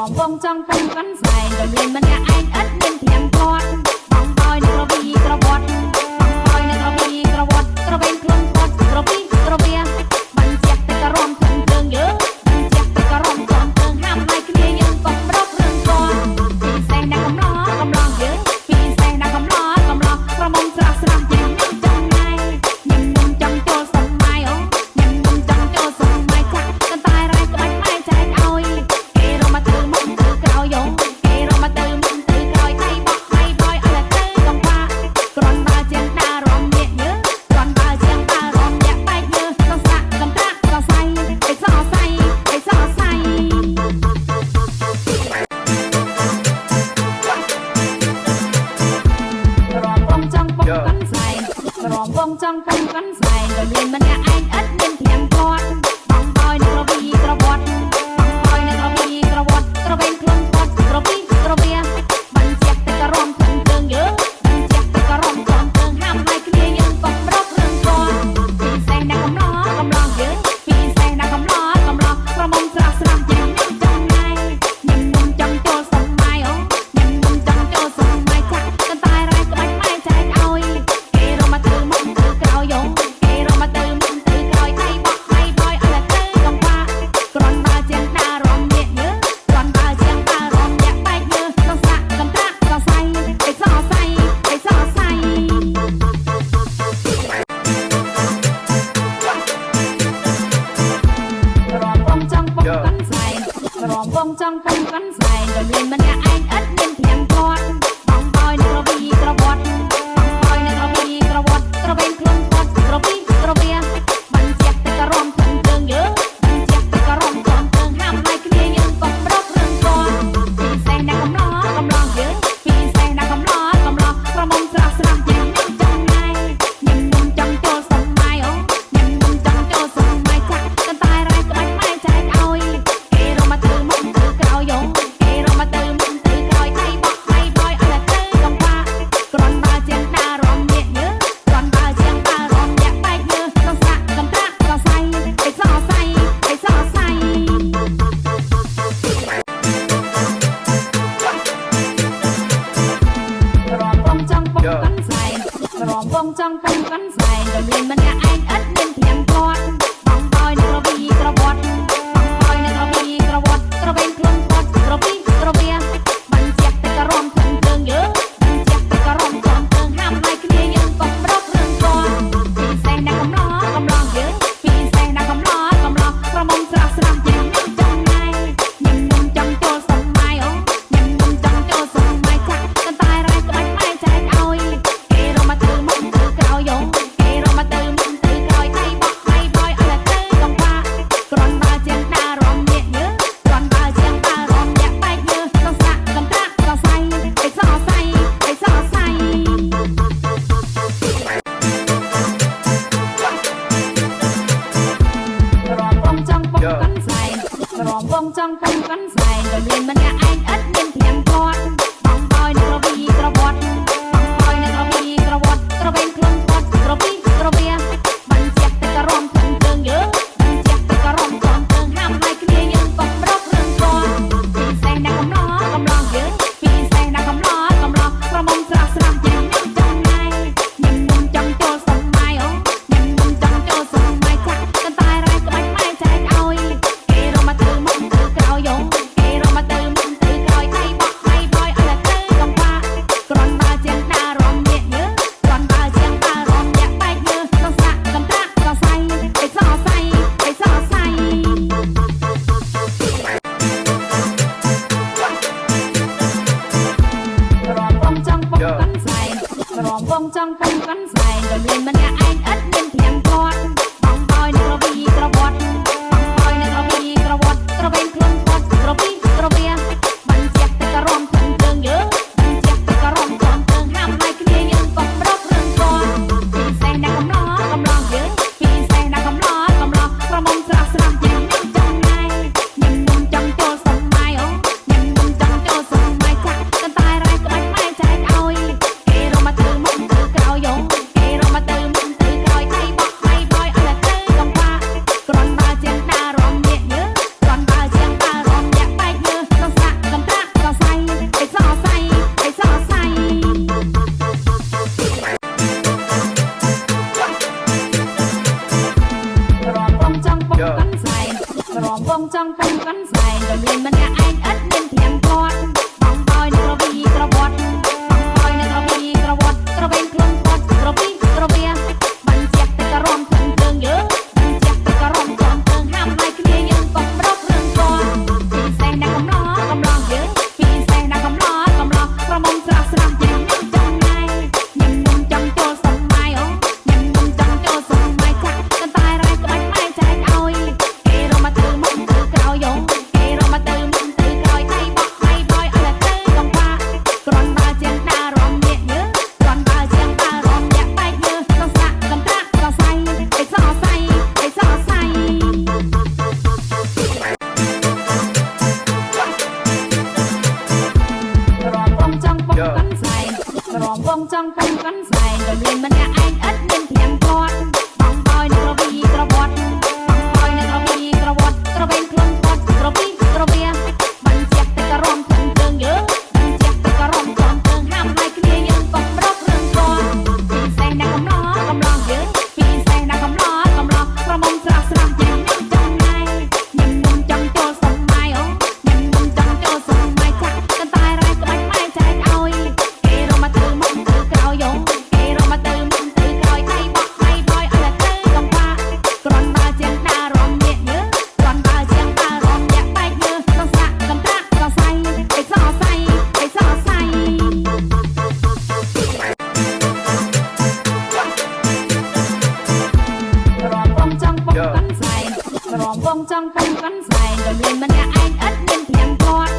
ងវងចង់ពុំកាន់ស្វែងរំលែងម្នាក់ឯងឥតមានធៀងគាត់បងបយនឹងរវីក្រវត្តបងបយនឹងរវីក្រវត្តក្រវែងខ្លួនគាត់ក្រវីក្រវាបាញ់ជាតែក៏រំធំជើងយើងបាញ់ជាតែក៏រំធំជើងហាមឲ្យគ្នាយើងក៏ប្រករឿងគាត់ពីសេះណាកំឡោកំឡោយើងពីសេះណាកំឡោកំឡោប្រមុំស្រស់ស្រស់យ៉ាងខ្ញុំចង់ណៃញញឹមចង់ចូលសម័យអូញញឹមចង់ចូលសម័យចាក់កន្តែរ៉ៃក្បាច់ម៉ែចែកឲ្យគេរមទៅមុខទៅក្រោយយោគេរមទៅមុខទៅក្រោយថៃបោះថៃបយឲ្យទៅកំបាគ្រាន់បើជាងដើររំញាក់យើគ្រាន់បើជាងដើររំញាក់បែកយើក្នុងសាក់កំតាក់ក៏សៃឯសសៃឯសសៃរំវងចង់ពុំកាន់ស្វែងរំវងចង់ពុំកាន់ស្វែងរំលែងម្នាក់ឯងឥតមានធៀងគាត់បងបយនឹងរវីក្រវត្តបងបយនឹងរវីក្រវត្តក្រវែងខ្លួនគាត់ក្រវីក្រវាបាញ់ជាតែក៏រំធំជើងយើងបាញ់ជាតែក៏រំធំជើងហាមឲ្យគ្នាយើងក៏ប្រករឿងគាត់ពីសេះណាកំឡោកំឡោយើងពីសេះណាកំឡោកំឡោប្រមុំស្រស់ស្រស់យ៉ាងខ្ញុំចង់ណៃញញឹមចង់ចូលសម័យអូញញឹមចង់ចូលសម័យចាក់កន្តែរ៉ៃក្បាច់ម៉ែចែកឲ្យគេរមទៅមុខទៅក្រោយយោគេរមទៅមុខទៅក្រោយថៃបោះថៃបយឲ្យទៅកំបាគ្រាន់បើជាងដើររំញាក់យើគ្រាន់បើជាងដើររំញាក់បែកយើក្នុងសាក់កំតាក់ក៏សៃឯសសៃឯសសៃរំវងចង់ពុំកាន់ស្វែងរំវងចង់ពុំកាន់ស្វែងរំលែងម្នាក់ឯងឥតមានធៀងគាត់បងបយនឹងរវីក្រវត្តបងបយនឹងរវីក្រវត្តក្រវែងខ្លួនគាត់ក្រវីក្រវាបាញ់ជាតែក៏រំធំជើងយើងបាញ់ជាតែក៏រំធំជើងហាមឲ្យគ្នាយើងក៏ប្រករឿងគាត់ពីសេះណាកំឡោកំឡោយើងពីសេះណាកំឡោកំឡោប្រមុំស្រស់ស្រស់យ៉ាងខ្ញុំចង់ណៃញញឹមចង់ចូលសម័យអូញញឹមចង់ចូលសម័យចាក់កន្តែរ៉ៃក្បាច់ម៉ែចែកឲ្យគេរមទៅមុខទៅក្រោយយោគេរមទៅមុខទៅក្រោយថៃបោះថៃបយឲ្យទៅកំបាគ្រាន់បើជាងដើររំញាក់យើគ្រាន់បើជាងដើររំញាក់បែកយើក្នុងសាក់កំតាក់ក៏សៃឯសសៃឯសសៃរំវងចង់ពុំកាន់ស្វែងរំវងចង់ពុំកាន់ស្វែងរំលែងម្នាក់ឯងឥតមានធៀងគាត់បងបយនឹងរវីក្រវត្តបងបយនឹងរវីក្រវត្តក្រវែងខ្លួនគាត់ក្រវីក្រវាបាញ់ជាតែក៏រំធំជើងយើងបាញ់ជាតែក៏រំធំជើងហាមឲ្យគ្នាយើងក៏ប្រករឿងគាត់ពីសេះណាកំឡោកំឡោយើងពីសេះណាកំឡោកំឡោប្រមុំស្រស់ស្រស់យ៉ាងខ្ញុំចង់ណៃញញឹមចង់ចូលសម័យអូញញឹមចង់ចូលសម័យចាក់កន្តែរ៉ៃក្បាច់ម៉ែចែកឲ្យគេរមទៅមុខទៅក្រោយយោគេរមទៅមុខទៅក្រោយថៃបោះថៃបយឲ្យទៅកំបាគ្រាន់បើជាងដើររំញាក់យើគ្រាន់បើជាងដើររំញាក់បែកយើក្នុងសាក់កំតាក់ក៏សៃឯសសៃឯសសៃរំវងចង់ពុំកាន់ស្វែងរំវងចង់ពុំកាន់ស្វែងរំលែងម្នាក់ឯងឥតមានធៀងគាត់បងបយនឹងរវីក្រវត្តបងបយនឹងរវីក្រវត្តក្រវែងខ្លួនគាត់ក្រវីក្រវាបាញ់ជាតែក៏រំធំជើងយើងបាញ់ជាតែក៏រំធំជើងហាមឲ្យគ្នាយើងក៏ប្រករឿងគាត់ពីសេះណាកំឡោកំឡោយើងពីសេះណាកំឡោកំឡោប្រមុំស្រស់ស្រស់យ៉ាងខ្ញុំចង់ណៃញញឹមចង់ចូលសម័យអូញញឹមចង់ចូលសម័យចាក់កន្តែរ៉ៃក្បាច់ម៉ែចែកឲ្យគេរមទៅមុខទៅក្រោយយោគេរមទៅមុខទៅក្រោយថៃបោះថៃបយឲ្យទៅកំបាគ្រាន់បើជាងដើររំញាក់យើគ្រាន់បើជាងដើររំញាក់បែកយើក្នុងសាក់កំតាក់ក៏សៃឯសសៃឯសសៃរំវងចង់ពុំកាន់ស្វែងរំវងចង់ពុំកាន់ស្វែងរំលែងម្នាក់ឯងឥតមានធៀងគាត់បងបយនឹងរវីក្រវត្តបងបយនឹងរវីក្រវត្តក្រវែងខ្លួនគាត់ក្រវីក្រវាបាញ់ជាតែក៏រំធំជើងយើងបាញ់ជាតែក៏រំធំជើងហាមឲ្យគ្នាយើងក៏ប្រករឿងគាត់ពីសេះណាកំឡោកំឡោយើងពីសេះណាកំឡោកំឡោប្រមុំស្រស់ស្រស់យ៉ាងខ្ញុំចង់ណៃញញឹមចង់ចូលសម័យអូញញឹមចង់ចូលសម័យចាក់កន្តែរ៉ៃក្បាច់ម៉ែចែកឲ្យគេរមទៅមុខទៅក្រោយយោគេរមទៅមុខ ក្រមបងចង់ពំកាន់សែងរំលែងម្នាក់ឯងឥតមានធៀងគាត់បងបយនឹងក្រវីក្រវត្តបងបយនឹងក្រវីក្រវត្តក្រវែងខ្លួនគាត់ក្រវីក្រវាបាញ់ជាតែក្រមធំជើងយើងបាញ់ជាតែក្រមចង់ជើងហាមឲ្យគ្នាយើងកុំរករឿងគាត់ពីសេះណាកំឡោះយើងពីសេះណាកំឡោះក្រមុំស្រស់ស្រស់យ៉ាងខ្ញុំចង់ណៃញញឹមចង់ចូលសម័យអូញញឹមចង់ចូលសម័យចាក់កន្តែរ៉ែក្បាច់ម៉ែចែកឲ្យគេរមទៅមុខទៅក្រោយយោគេរមទៅមុខទៅក្រោយថៃបោះថៃបយឲ្យទៅកំបាគ្រាន់បើជាងដើររំញាក់យើគ្រាន់បើជាងដើររំញាក់បែកយើក្នុងសាក់កន្តាក់សរសៃឯសរសៃឯសរសៃរំបងចង់ពំកាន់សែងរំបងចង់ពំកាន់សែងរំលែងម្នាក់ឯងឥតមានធៀងគាត់បងបយនឹងក្រវីក្រវត្តបងបយនឹងក្រវីក្រវត្តក្រវែងខ្លួនគាត់ក្រវីក្រវាបាញ់ជាតែក្រមធំជើងយើងបាញ់ជាតែក្រមចង់ជើងហាមឲ្យគ្នាយើងកុំរករឿងគាត់ពីសេះណាកំឡោះយើងពីសេះណាកំឡោះក្រមុំស្រស់ស្រស់យ៉ាងខ្ញុំចង់ណៃញញឹមចង់ចូលសម័យអូញញឹមចង់ចូលសម័យចាក់កន្តែរ៉ែក្បាច់ម៉ែចែកឲ្យគេរមទៅមុខទៅក្រោយយោគេរមទៅមុខទៅក្រោយថៃបោះថៃបយឲ្យទៅកំបាគ្រាន់បើជាងដើររំញាក់យើគ្រាន់បើជាងដើររំញាក់បែកយើក្នុងសាក់កន្តាក់សរសៃឯសរសៃឯសរសៃរំបងចង់ពំកាន់សែងរំបងចង់ពំកាន់សែងរំលែងម្នាក់ឯងឥតមានធៀងគាត់